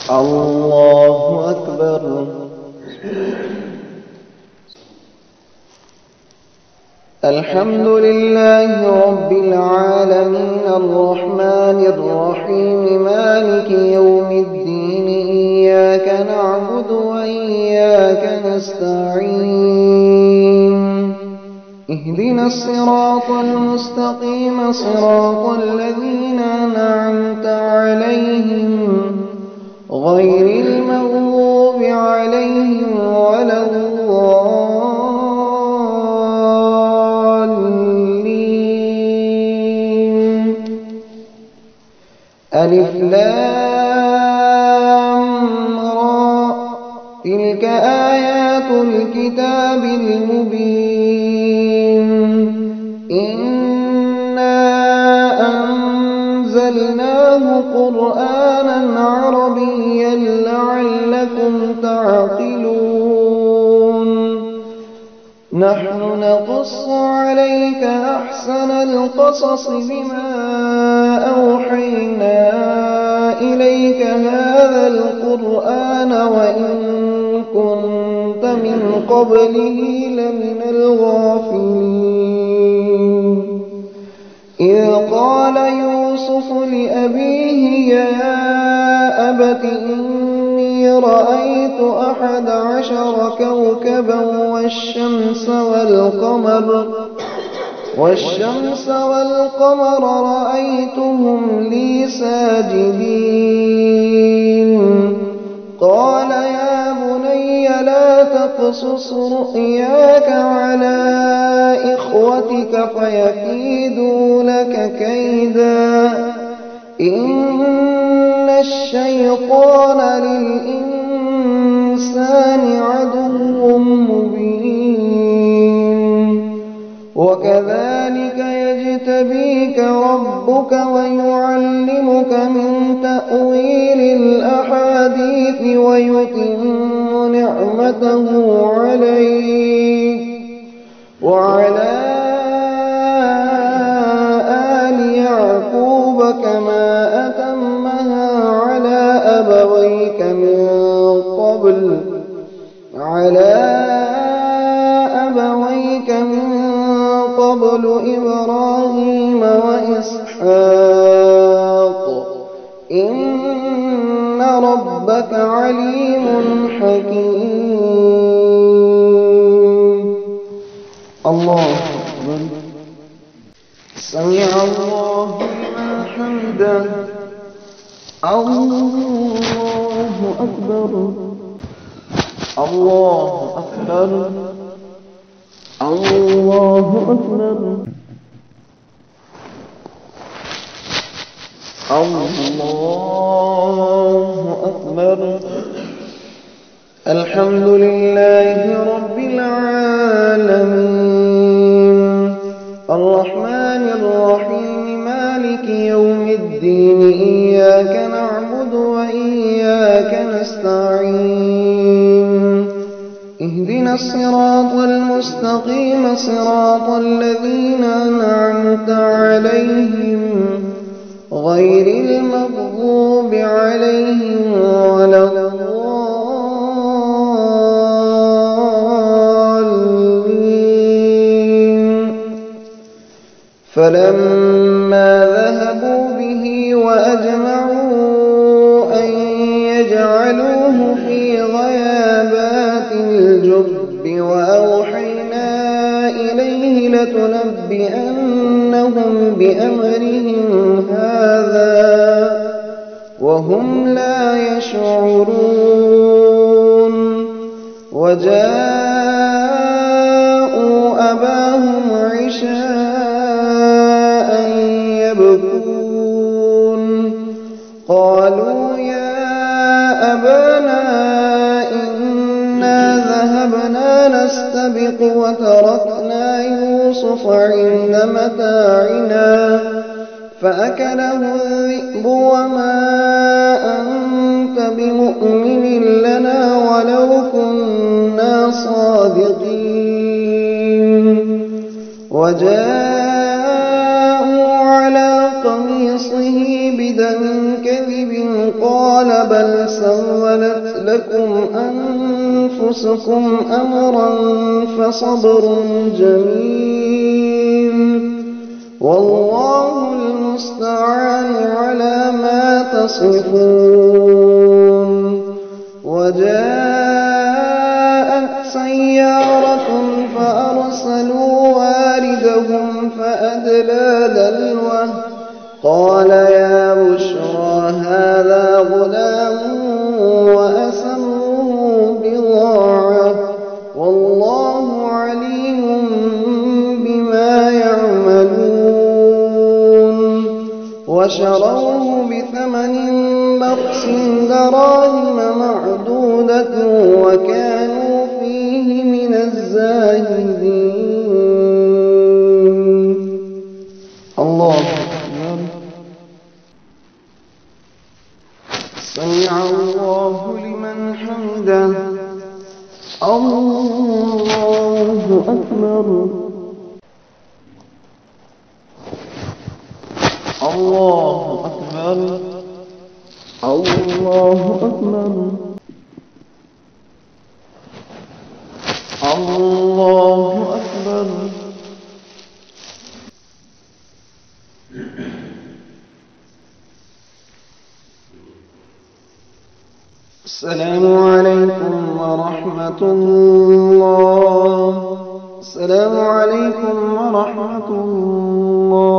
الله أكبر. الحمد لله رب العالمين الرحمن الرحيم مالك يوم الدين إياك نعبد وإياك نستعين اهدنا الصراط المستقيم صراط الذين أنعمت عليهم غير المغضوب عليهم ولا الضالين. ألف لام را تلك آيات الكتاب المبين إنا أنزلناه قرآنا عربيا لعلكم تعقلون. نحن نقص عليك أحسن القصص بما أوحينا إليك هذا القرآن وإن كنت من قبله لمن الغافلين. إذ قال يوسف لأبيه يا أبت إني رأيت 11 كوكبا والشمس والقمر رأيتهم لي ساجدين. قال يا بني لا تقصص رؤياك على إخوتك فيكيدوا لك كيدا إن الشيطان للإنسان عدو مبين. وكذلك يجتبيك ربك ويعلمك من تأويل الأحاديث ويتم نعمته عليك وعلى آل يعقوب كما أتمها على أبويك من قبل إبراهيم وإسحاق إن ربك عليم حكيم. الله أكبر. سمع الله لمن حمده. الله أكبر. الله أكبر. الله أكبر. الله أكبر. الحمد لله رب العالمين الرحمن الرحيم مالك يوم الدين إياك نعبد وإياك نستعين اهدنا الصراط المستقيم صراط الذين أنعمت عليهم غير المغضوب عليهم ولا الضالين. فلما ذهبوا به وأجمعوا أن يجعلوه في غيابات الجب وأوحينا إليه لتنبئنهم بأمرهم هذا وهم لا يشعرون. وجاءوا أباهم عشاء يبكون. قالوا يا أبانا إنا ذهبنا نستبق وتركنا يوسف عند متاعنا فأكله الذئب وما أنت بمؤمن لنا ولو كنا صادقين. وجاءوا على قميصه بدم كذب قال بل سولت لكم أنفسكم أمرا فصبر جميل والله المستعان على ما تصفون. وجاءت سيارة فأرسلوا واردهم فأدلى دلوه قال يا بشرى هذا غلام وأسروه بضاعة والله عليم بما يعملون. وشروه بثمن بخس دراهم معدودة وكانوا فيه من الزاهدين. الله أكبر. سمع الله لمن حمده. الله أكبر. الله أكبر. الله أكبر. الله أكبر. السلام عليكم ورحمة الله. السلام عليكم ورحمة الله.